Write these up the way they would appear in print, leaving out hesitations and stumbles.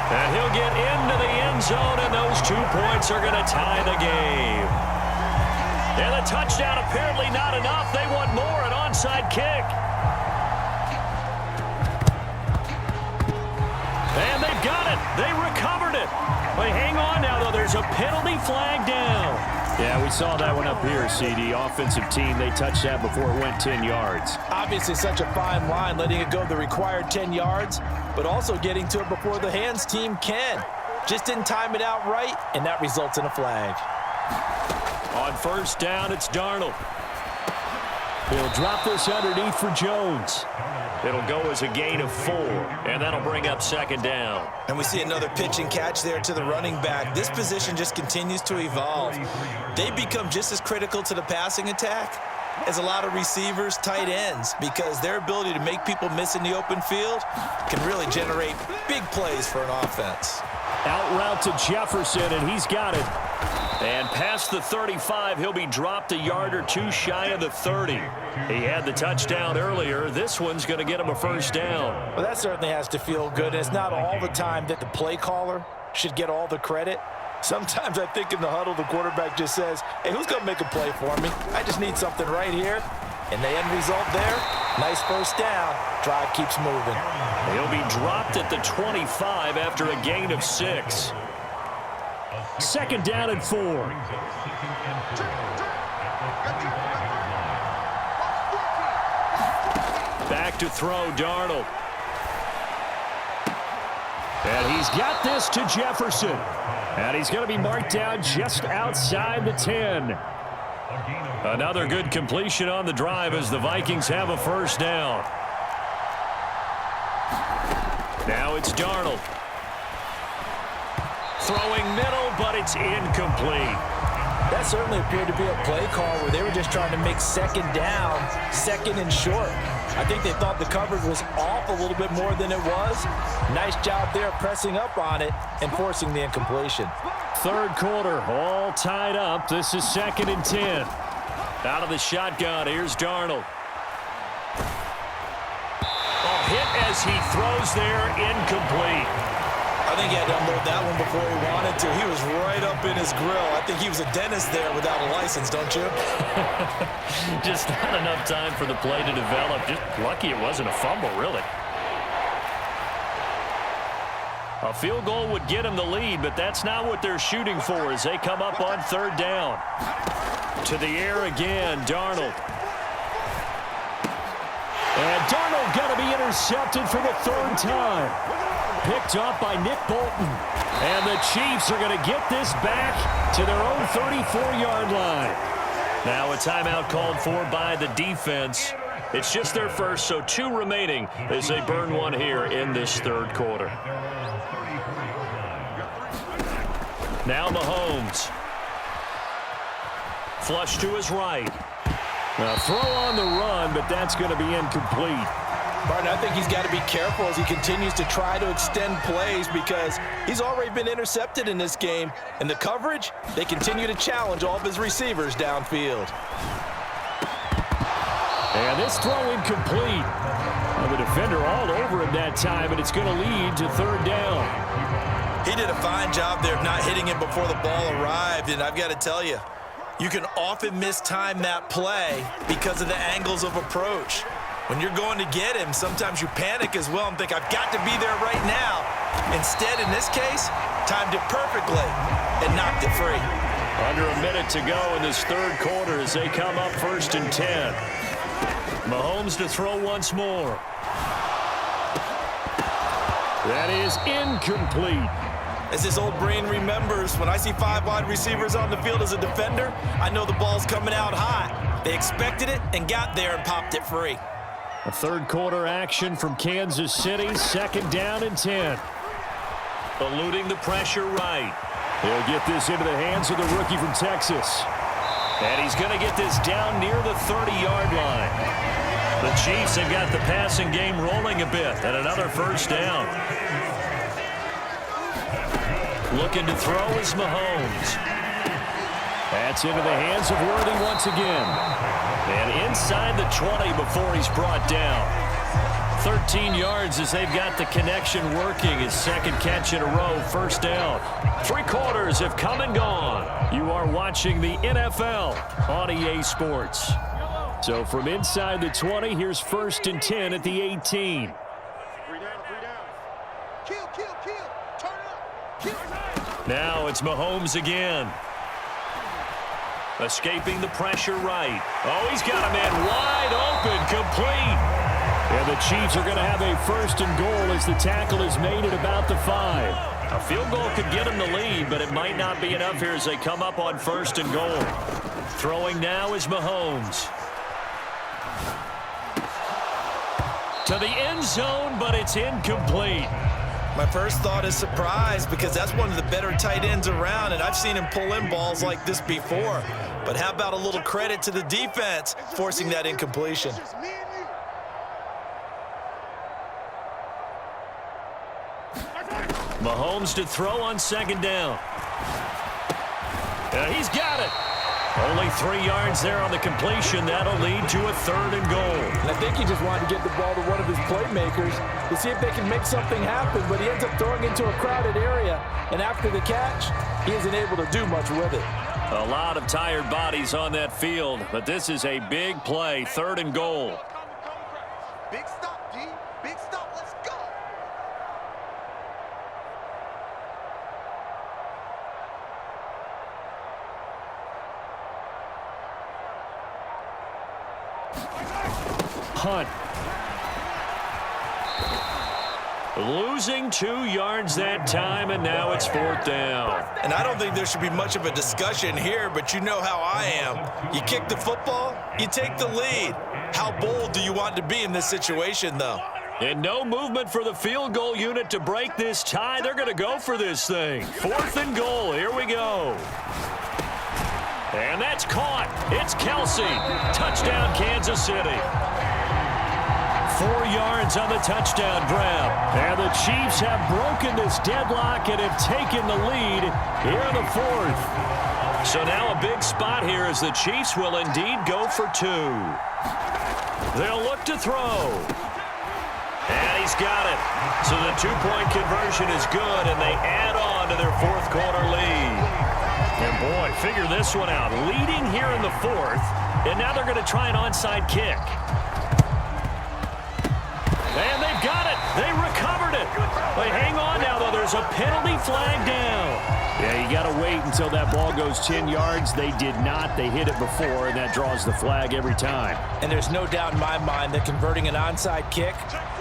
And he'll get into the end zone, and those 2 points are going to tie the game. And the touchdown apparently not enough. They want more, an onside kick. And they've got it. They recovered it. But hang on now, though. There's a penalty flag down. Yeah, we saw that one up here, CD. Offensive team, they touched that before it went 10 yards. Obviously such a fine line, letting it go the required 10 yards, but also getting to it before the hands team can. Just didn't time it out right, and that results in a flag. On first down, it's Darnold. He'll drop this underneath for Jones. It'll go as a gain of 4, and that'll bring up second down. And we see another pitch and catch there to the running back. This position just continues to evolve. They become just as critical to the passing attack as a lot of receivers, tight ends, because their ability to make people miss in the open field can really generate big plays for an offense. Out route to Jefferson, and he's got it. And past the 35, he'll be dropped a yard or 2 shy of the 30. He had the touchdown earlier. This one's going to get him a first down. Well, that certainly has to feel good. And it's not all the time that the play caller should get all the credit. Sometimes I think in the huddle, the quarterback just says, hey, who's going to make a play for me? I just need something right here. And the end result there, nice first down. Drive keeps moving. He'll be dropped at the 25 after a gain of 6. Second down and 4. Back to throw, Darnold. And he's got this to Jefferson. And he's going to be marked down just outside the 10. Another good completion on the drive as the Vikings have a first down. Now it's Darnold. Throwing middle, but it's incomplete. That certainly appeared to be a play call where they were just trying to make second down, second and short. I think they thought the coverage was off a little bit more than it was. Nice job there pressing up on it and forcing the incompletion. Third quarter, all tied up. This is second and 10. Out of the shotgun, here's Darnold. A hit as he throws there, incomplete. I think he had to unload that one before he wanted to. He was right up in his grill. I think he was a dentist there without a license, don't you? Just not enough time for the play to develop. Just lucky it wasn't a fumble, really. A field goal would get him the lead, but that's not what they're shooting for as they come up on third down. To the air again, Darnold. And Darnold going to be intercepted for the third time. Picked up by Nick Bolton. And the Chiefs are going to get this back to their own 34-yard line. Now a timeout called for by the defense. It's just their first, so 2 remaining as they burn one here in this third quarter. Now Mahomes. Flush to his right. A throw on the run, but that's going to be incomplete. Martin, I think he's got to be careful as he continues to try to extend plays because he's already been intercepted in this game. And the coverage, they continue to challenge all of his receivers downfield. And this throw incomplete. Well, the defender all over him that time, and it's going to lead to third down. He did a fine job there of not hitting him before the ball arrived. And I've got to tell you, you can often mistime that play because of the angles of approach. When you're going to get him, sometimes you panic as well and think, I've got to be there right now. Instead, in this case, timed it perfectly and knocked it free. Under a minute to go in this third quarter as they come up first and 10. Mahomes to throw once more. That is incomplete. As his old brain remembers, when I see 5 wide receivers on the field as a defender, I know the ball's coming out hot. They expected it and got there and popped it free. A third quarter action from Kansas City, second down and 10. Eluding the pressure right. He'll get this into the hands of the rookie from Texas. And he's going to get this down near the 30-yard line. The Chiefs have got the passing game rolling a bit, and another first down. Looking to throw is Mahomes. That's into the hands of Worthy once again. And inside the 20 before he's brought down. 13 yards as they've got the connection working. His second catch in a row, first down. 3 quarters have come and gone. You are watching the NFL on EA Sports. So from inside the 20, here's 1st and 10 at the 18. Now it's Mahomes again. Escaping the pressure right. Oh, he's got a man wide open, complete. And the Chiefs are going to have a 1st and goal as the tackle is made at about the 5. A field goal could get them the lead, but it might not be enough here as they come up on 1st and goal. Throwing now is Mahomes. To the end zone, but it's incomplete. My first thought is surprise because that's one of the better tight ends around, and I've seen him pull in balls like this before. But how about a little credit to the defense forcing that incompletion? Mahomes to throw on 2nd down. He's got it. Only 3 yards there on the completion. That'll lead to a 3rd and goal. And I think he just wanted to get the ball to one of his playmakers to see if they can make something happen, but he ends up throwing into a crowded area, and after the catch, he isn't able to do much with it. A lot of tired bodies on that field, but this is a big play, 3rd and goal. Big stop, D. Big stop. Let's go. Hunt. Losing 2 yards that time, and now it's 4th down. And I don't think there should be much of a discussion here, but you know how I am. You kick the football, you take the lead. How bold do you want to be in this situation, though? And no movement for the field goal unit to break this tie. They're going to go for this thing. 4th and goal. Here we go. And that's caught. It's Kelsey. Touchdown, Kansas City. 4 yards on the touchdown grab. And the Chiefs have broken this deadlock and have taken the lead here in the 4th. So now a big spot here as the Chiefs will indeed go for 2. They'll look to throw. And he's got it. So the 2-point conversion is good, and they add on to their 4th quarter lead. And boy, figure this one out. Leading here in the 4th, and now they're going to try an onside kick. And they've got it. They recovered it. But hang on now, though. There's a penalty flag down. Yeah, you got to wait until that ball goes 10 yards. They did not. They hit it before, and that draws the flag every time. And there's no doubt in my mind that converting an onside kick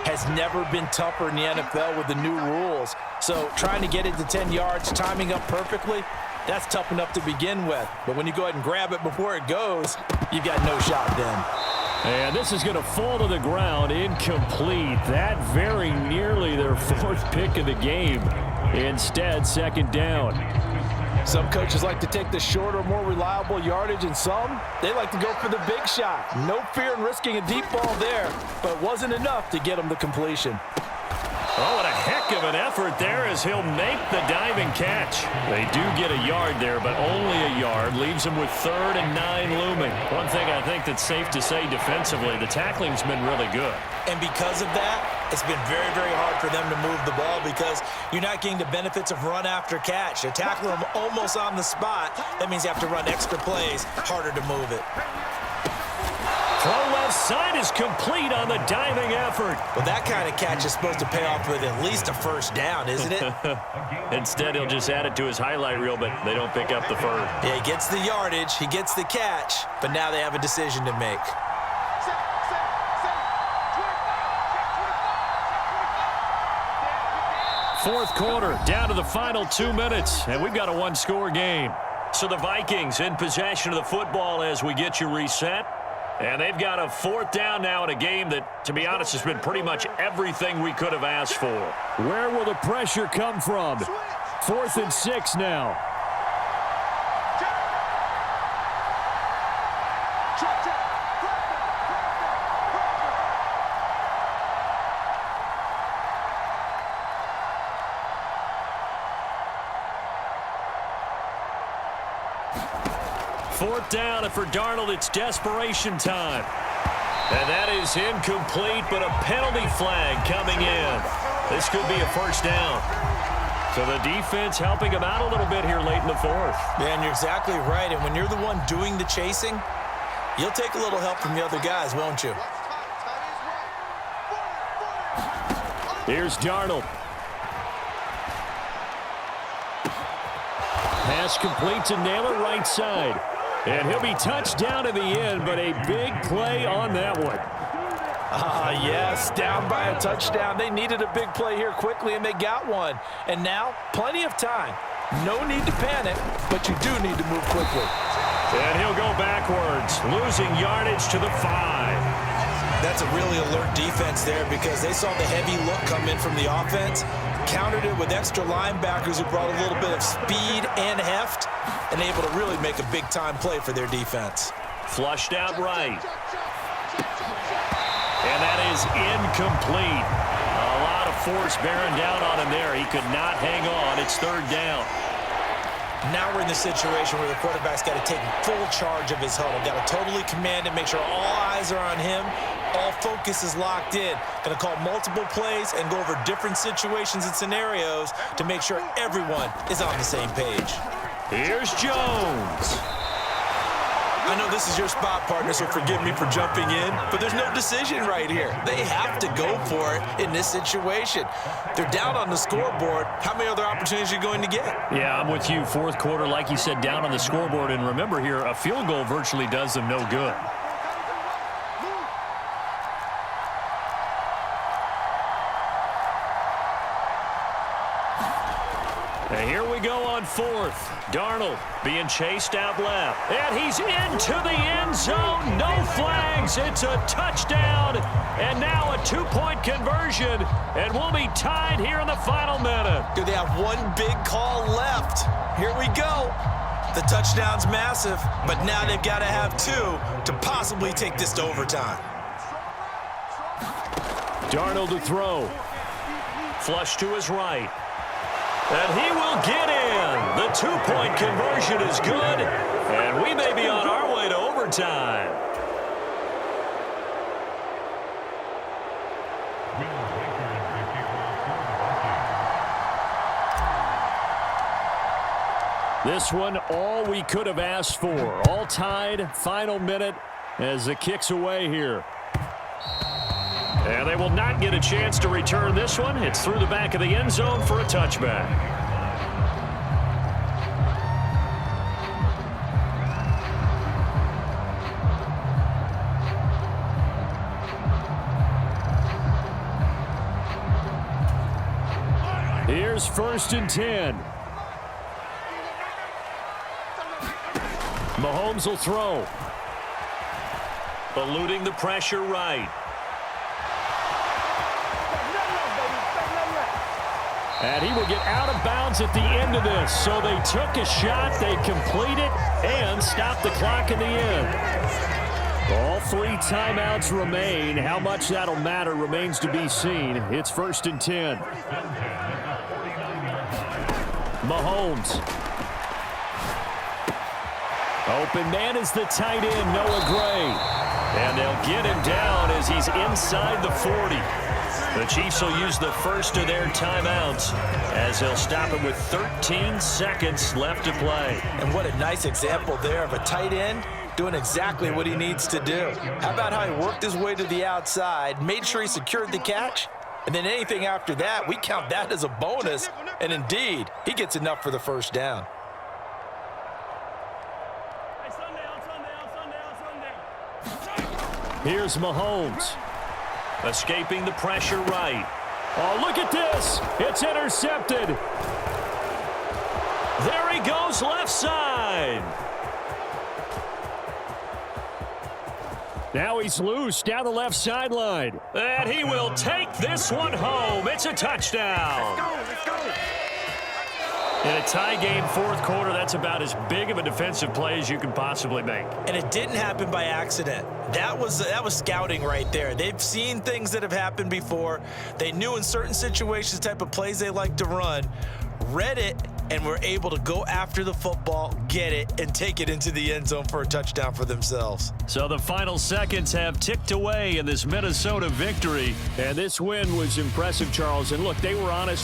has never been tougher in the NFL with the new rules. So trying to get it to 10 yards, timing up perfectly, that's tough enough to begin with. But when you go ahead and grab it before it goes, you've got no shot then. And this is going to fall to the ground, incomplete. That very nearly their 4th pick of the game. Instead, 2nd down. Some coaches like to take the shorter, more reliable yardage, and some, they like to go for the big shot. No fear in risking a deep ball there, but it wasn't enough to get them the completion. Oh, what a heck of an effort there as he'll make the diving catch. They do get a yard there, but only a yard. Leaves them with 3rd and 9 looming. One thing I think that's safe to say defensively, the tackling's been really good. And because of that, it's been very, very hard for them to move the ball because you're not getting the benefits of run after catch. They're tackling them almost on the spot. That means you have to run extra plays, harder to move it. Throw left side is complete on the diving effort. Well, that kind of catch is supposed to pay off with at least a 1st down, isn't it? Instead, he'll just add it to his highlight reel, but they don't pick up the 1st. Yeah, he gets the yardage, he gets the catch, but now they have a decision to make. Fourth quarter, down to the final 2 minutes, and we've got a 1-score game. So the Vikings in possession of the football as we get you reset. And they've got a 4th down now in a game that, to be honest, has been pretty much everything we could have asked for. Where will the pressure come from? 4th and 6 now. Fourth down, and for Darnold, it's desperation time. And that is incomplete, but a penalty flag coming in. This could be a first down. So the defense helping him out a little bit here late in the fourth. Yeah, and you're exactly right. And when you're the one doing the chasing, you'll take a little help from the other guys, won't you? Here's Darnold. Pass complete to Naylor right side. And he'll be touched down in the end, but a big play on that one. Yes, down by a touchdown. They needed a big play here quickly, and they got one. And now, plenty of time. No need to panic, but you do need to move quickly. And he'll go backwards, losing yardage to the 5. That's a really alert defense there because they saw the heavy look come in from the offense, countered it with extra linebackers who brought a little bit of speed and heft, and able to really make a big-time play for their defense. Flushed out right. And that is incomplete. A lot of force bearing down on him there. He could not hang on. It's third down. Now we're in the situation where the quarterback's got to take full charge of his huddle. Got to totally command it, make sure all eyes are on him. All focus is locked in. Going to call multiple plays and go over different situations and scenarios to make sure everyone is on the same page. Here's Jones. I know this is your spot, partner, so forgive me for jumping in, but there's no decision right here. They have to go for it in this situation. They're down on the scoreboard. How many other opportunities are you going to get? Yeah, I'm with you. Fourth quarter, like you said, down on the scoreboard. And remember here, a field goal virtually does them no good. And here we go on fourth. Darnold being chased out left. And he's into the end zone. No flags. It's a touchdown. And now a two-point conversion. And we'll be tied here in the final minute. Do they have one big call left? Here we go. The touchdown's massive, but now they've got to have two to possibly take this to overtime. Darnold to throw. Flush to his right. And he will get in. The two-point conversion is good. And we may be on our way to overtime. This one, all we could have asked for. All tied, final minute as the kick's away here. And they will not get a chance to return this one. It's through the back of the end zone for a touchback. Here's 1st and 10. Mahomes will throw. Eluding the pressure right. And he will get out of bounds at the end of this. So they took a shot, they complete it, and stop the clock in the end. All 3 timeouts remain. How much that'll matter remains to be seen. It's 1st and 10. Mahomes. Open man is the tight end, Noah Gray. And they'll get him down as he's inside the 40. The Chiefs will use the first of their timeouts as they'll stop it with 13 seconds left to play. And what a nice example there of a tight end doing exactly what he needs to do. How about how he worked his way to the outside, made sure he secured the catch, and then anything after that, we count that as a bonus. And indeed, he gets enough for the first down. Here's Mahomes. Escaping the pressure right. Oh, look at this. It's intercepted. There he goes left side. Now he's loose down the left sideline. And he will take this one home. It's a touchdown. Let's go. In a tie game, fourth quarter, that's about as big of a defensive play as you can possibly make. And it didn't happen by accident. That was scouting right there. They've seen things that have happened before. They knew in certain situations the type of plays they like to run, read it, and were able to go after the football, get it, and take it into the end zone for a touchdown for themselves. So the final seconds have ticked away in this Minnesota victory. And this win was impressive, Charles. And look, they were honest.